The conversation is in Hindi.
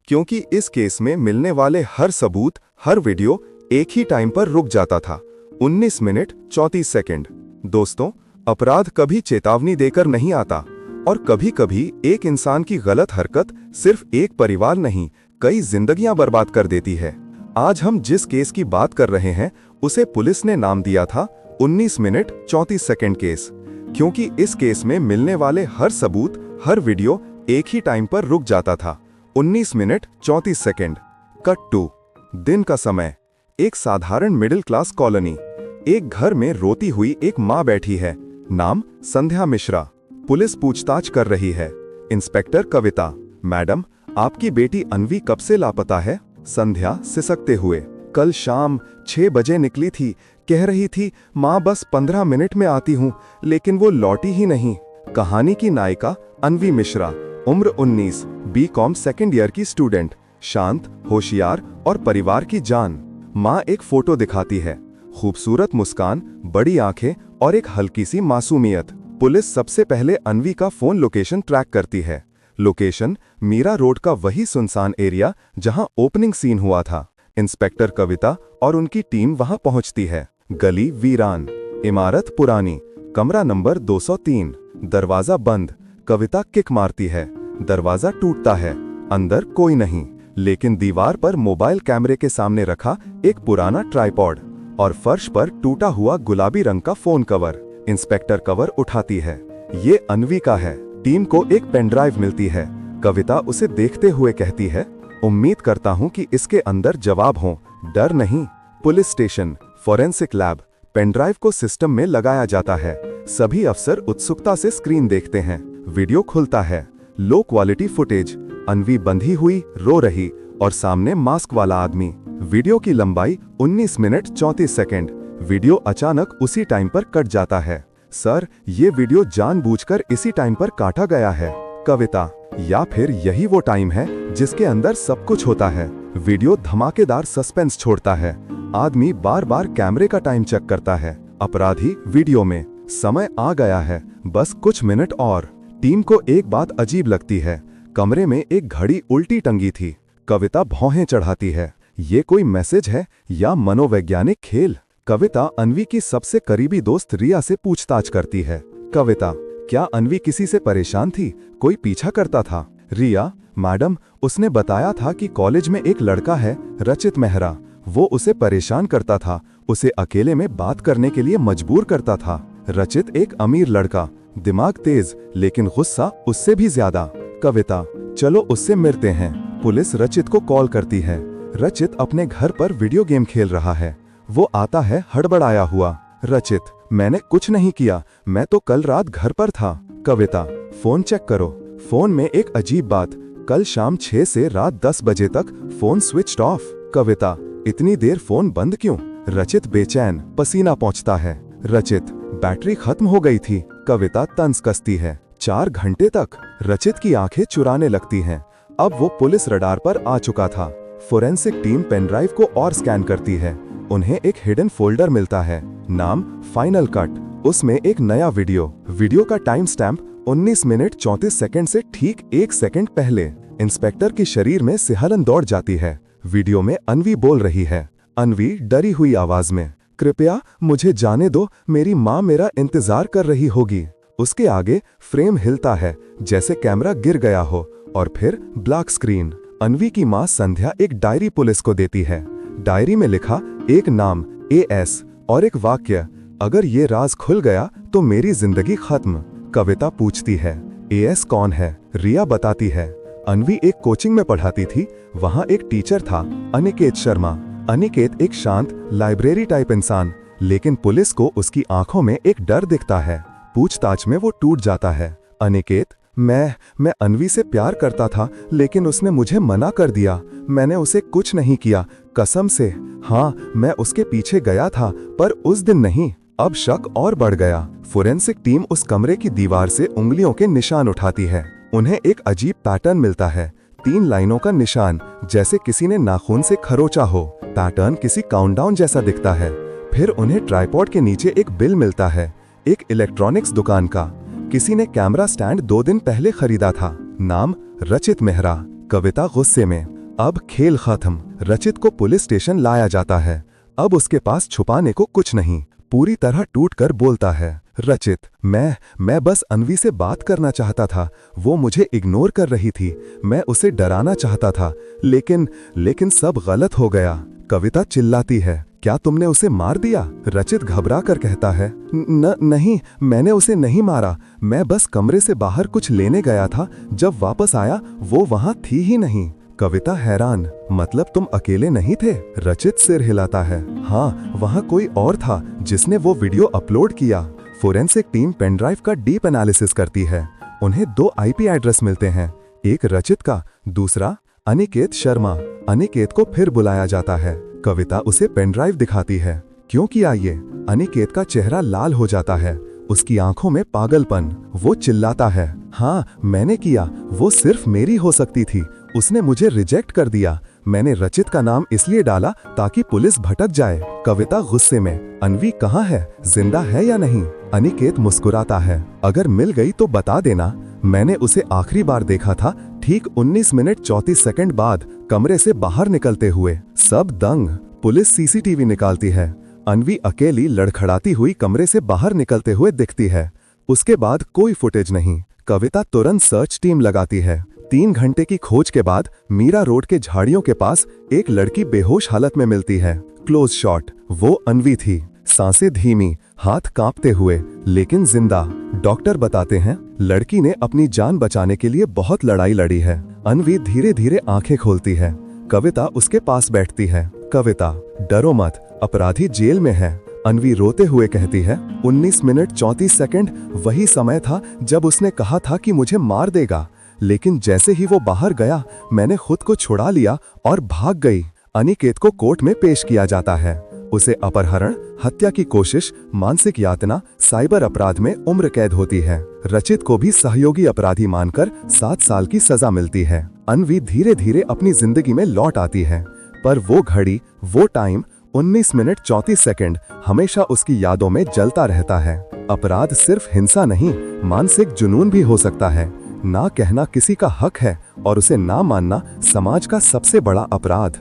क्योंकि इस केस में मिलने वाले हर सबूत, हर वीडियो एक ही टाइम पर रुक जाता था। 19 मिनट 34 सेकंड। दोस्तों, अपराध कभी चेतावनी देकर नहीं आता, और कभी कभी एक इंसान की गलत हरकत सिर्फ एक परिवार नहीं, कई जिंदगियां बर्बाद कर देती है। आज हम जिस केस की बात कर रहे हैं उसे पुलिस ने नाम दिया था 19 मिनट 34 सेकंड केस, क्योंकि इस केस में मिलने वाले हर सबूत, हर वीडियो एक ही टाइम पर रुक जाता था। 19 मिनट 34 सेकंड। कट टू दिन का समय। एक साधारण मिडिल क्लास कॉलोनी। एक घर में रोती हुई एक माँ बैठी है। नाम संध्या मिश्रा। पुलिस पूछताछ कर रही है। इंस्पेक्टर कविता, मैडम, आपकी बेटी अन्वी कब से लापता है? संध्या सिसकते हुए, कल शाम 6 बजे निकली थी। कह रही थी माँ बस 15 मिनट में आती हूँ, लेकिन वो लौटी ही नहीं। कहानी की नायिका अन्वी मिश्रा, उम्र 19, बीकॉम सेकेंड ईयर की स्टूडेंट, शांत, होशियार और परिवार की जान। माँ एक फोटो दिखाती है, खूबसूरत मुस्कान, बड़ी आंखें और एक हल्की सी मासूमियत। पुलिस सबसे पहले अन्वी का फोन लोकेशन ट्रैक करती है। लोकेशन मीरा रोड का वही सुनसान एरिया जहां ओपनिंग सीन हुआ था। इंस्पेक्टर कविता और उनकी टीम वहां पहुंचती है। गली वीरान, इमारत पुरानी, कमरा नंबर 203, दरवाजा बंद। कविता किक मारती है, दरवाजा टूटता है। अंदर कोई नहीं, लेकिन दीवार पर मोबाइल कैमरे के सामने रखा एक पुराना ट्राइपॉड और फर्श पर टूटा हुआ गुलाबी रंग का फोन कवर। इंस्पेक्टर कवर उठाती है। ये अन्वी का है। टीम को एक पेन ड्राइव मिलती है। कविता उसे देखते हुए कहती है, उम्मीद करता हूं कि इसके अंदर जवाब हो। डर नहीं। Police station, forensic lab. Pen drive को सिस्टम में लगाया जाता है। सभी अफसर उत्सुकता से स्क्रीन देखते हैं। वीडियो खुलता है। Low quality footage. अन्वी बंधी हुई, रो रही, और सामने मास्क वाला आदमी। वीडियो की लंबाई 19 मिनट 34 सेकंड। वीडियो अचानक उसी टाइम पर कट जाता है। सर, ये वीडियो जानबूझकर इसी टाइम पर काटा गया है। कविता, या फिर यही वो टाइम है जिसके अंदर सब कुछ होता है। वीडियो धमाकेदार सस्पेंस छोड़ता है। आदमी बार बार कैमरे का टाइम चेक करता है। अपराधी वीडियो में। समय आ गया है, बस कुछ मिनट और। टीम को एक बात अजीब लगती है। कमरे में एक घड़ी उल्टी टंगी थी। कविता भौहें चढ़ाती है। ये कोई मैसेज है या मनोवैज्ञानिक खेल? कविता अन्वी की सबसे करीबी दोस्त रिया से पूछताछ करती है। कविता, क्या अन्वी किसी से परेशान थी? कोई पीछा करता था? रिया, मैडम, उसने बताया था कि कॉलेज में एक लड़का है रचित मेहरा, वो उसे परेशान करता था, उसे अकेले में बात करने के लिए मजबूर करता था। रचित एक अमीर लड़का, दिमाग तेज, लेकिन गुस्सा उससे भी ज्यादा। कविता, चलो उससे मिलते हैं। पुलिस रचित को कॉल करती है। रचित अपने घर पर वीडियो गेम खेल रहा है। वो आता है हड़बड़ाया हुआ। रचित, मैंने कुछ नहीं किया, मैं तो कल रात घर पर था। कविता, फोन चेक करो। फोन में एक अजीब बात, कल शाम 6 से रात 10 बजे तक फोन स्विच्ड ऑफ। कविता, इतनी देर फोन बंद क्यों? रचित बेचैन, पसीना पहुंचता है। रचित, बैटरी खत्म हो गई थी। कविता तंज कसती है। 4 घंटे तक? रचित की आंखें चुराने लगती हैं। अब वो पुलिस रडार पर आ चुका था। फोरेंसिक टीम पेनड्राइव को और स्कैन करती है। उन्हें एक हिडन फोल्डर मिलता है, नाम फाइनल कट। उसमें एक नया वीडियो का टाइम स्टैम्प 19 मिनट 34 सेकंड से ठीक 1 सेकंड पहले। इंस्पेक्टर के शरीर में सिहरन दौड़ जाती है। वीडियो में अन्वी बोल रही है। अन्वी डरी हुई आवाज में, कृपया मुझे जाने दो, मेरी माँ मेरा इंतजार कर रही होगी। उसके आगे फ्रेम हिलता है जैसे कैमरा गिर गया हो, और फिर ब्लैक स्क्रीन। अन्वी की माँ संध्या एक डायरी पुलिस को देती है। डायरी में लिखा एक नाम AS और एक वाक्य, अगर ये राज खुल गया तो मेरी जिंदगी खत्म। कविता पूछती है, AS कौन है? रिया बताती है, अन्वी एक कोचिंग में पढ़ाती थी, वहां एक टीचर था, अनिकेत शर्मा। अनिकेत एक शांत, लाइब्रेरी टाइप इंसान, लेकिन पुलिस को उसकी आंखों में एक डर दिखता है। पूछताछ में वो टूट जाता है। अनिकेत, मैं अन्वी से प्यार करता था, लेकिन उसने मुझे मना कर दिया। मैंने उसे कुछ नहीं किया, कसम से। हाँ, मैं उसके पीछे गया था, पर उस दिन नहीं। अब शक और बढ़ गया। फोरेंसिक टीम उस कमरे की दीवार से उंगलियों के निशान उठाती है। उन्हें एक अजीब पैटर्न मिलता है, 3 लाइनों का निशान, जैसे किसी ने नाखून से खरोचा हो। पैटर्न किसी काउंटडाउन जैसा दिखता है। फिर उन्हें ट्राइपॉड के नीचे एक बिल मिलता है, एक इलेक्ट्रॉनिक्स दुकान का। किसी ने कैमरा स्टैंड 2 दिन पहले खरीदा था। नाम रचित मेहरा। कविता गुस्से में, अब खेल खत्म। रचित को पुलिस स्टेशन लाया जाता है। अब उसके पास छुपाने को कुछ नहीं। पूरी तरह टूटकर बोलता है, रचित, मैं बस अन्वी से बात करना चाहता था। वो मुझे इग्नोर कर रही थी। मैं उसे डराना चाहता था, लेकिन सब गलत हो गया। कविता चिल्लाती है, क्या तुमने उसे मार दिया? रचित घबरा कर कहता है, नहीं, मैंने उसे नहीं मारा। मैं बस कमरे से बाहर कुछ लेने गया था। जब वापस आया वो वहां थी ही नहीं। कविता हैरान, मतलब तुम अकेले नहीं थे? रचित सिर हिलाता है, हाँ, वहां कोई और था जिसने वो वीडियो अपलोड किया। फोरेंसिक टीम पेनड्राइव का डीप एनालिसिस करती है। उन्हें 2 IP एड्रेस मिलते हैं, एक रचित का, दूसरा अनिकेत शर्मा। अनिकेत को फिर बुलाया जाता है। कविता उसे पेनड्राइव दिखाती है। क्यों किया ये? अनिकेत का चेहरा लाल हो जाता है, उसकी आंखों में पागलपन। वो चिल्लाता है, हाँ, मैंने किया। वो सिर्फ मेरी हो सकती थी। उसने मुझे रिजेक्ट कर दिया। मैंने रचित का नाम इसलिए डाला ताकि पुलिस भटक जाए। कविता गुस्से में, अन्वी कहाँ है? जिंदा है या नहीं? अनिकेत मुस्कुराता है, अगर मिल गई तो बता देना। मैंने उसे आखिरी बार देखा था ठीक 19 मिनट 34 सेकंड बाद, कमरे से बाहर निकलते हुए। सब दंग। पुलिस CCTV निकालती है। अन्वी अकेली लड़खड़ाती हुई कमरे से बाहर निकलते हुए दिखती है। उसके बाद कोई फुटेज नहीं। कविता तुरंत सर्च टीम लगाती है। 3 घंटे की खोज के बाद मीरा रोड के झाड़ियों के पास एक लड़की बेहोश हालत में मिलती है। क्लोज शॉट, वो अन्वी थी। सांसें धीमी, हाथ कांपते हुए, लेकिन जिंदा। डॉक्टर बताते हैं लड़की ने अपनी जान बचाने के लिए बहुत लड़ाई लड़ी है। अन्वी धीरे धीरे आंखें खोलती है। कविता उसके पास बैठती है। कविता, डरो मत, अपराधी जेल में है। अन्वी रोते हुए कहती है, 19 मिनट 34 सेकंड वही समय था जब उसने कहा था कि मुझे मार देगा। लेकिन जैसे ही वो बाहर गया, मैंने खुद को छुड़ा लिया और भाग गई। अनिकेत को कोर्ट में पेश किया जाता है। उसे अपहरण, हत्या की कोशिश, मानसिक यातना, साइबर अपराध में उम्र कैद होती है। रचित को भी सहयोगी अपराधी मानकर 7 साल की सजा मिलती है। अन्वी धीरे धीरे अपनी जिंदगी में लौट आती है, पर वो घड़ी, वो टाइम, 19 मिनट 34 सेकंड हमेशा उसकी यादों में जलता रहता है। अपराध सिर्फ हिंसा नहीं, मानसिक जुनून भी हो सकता है। ना कहना किसी का हक है और उसे ना मानना समाज का सबसे बड़ा अपराध।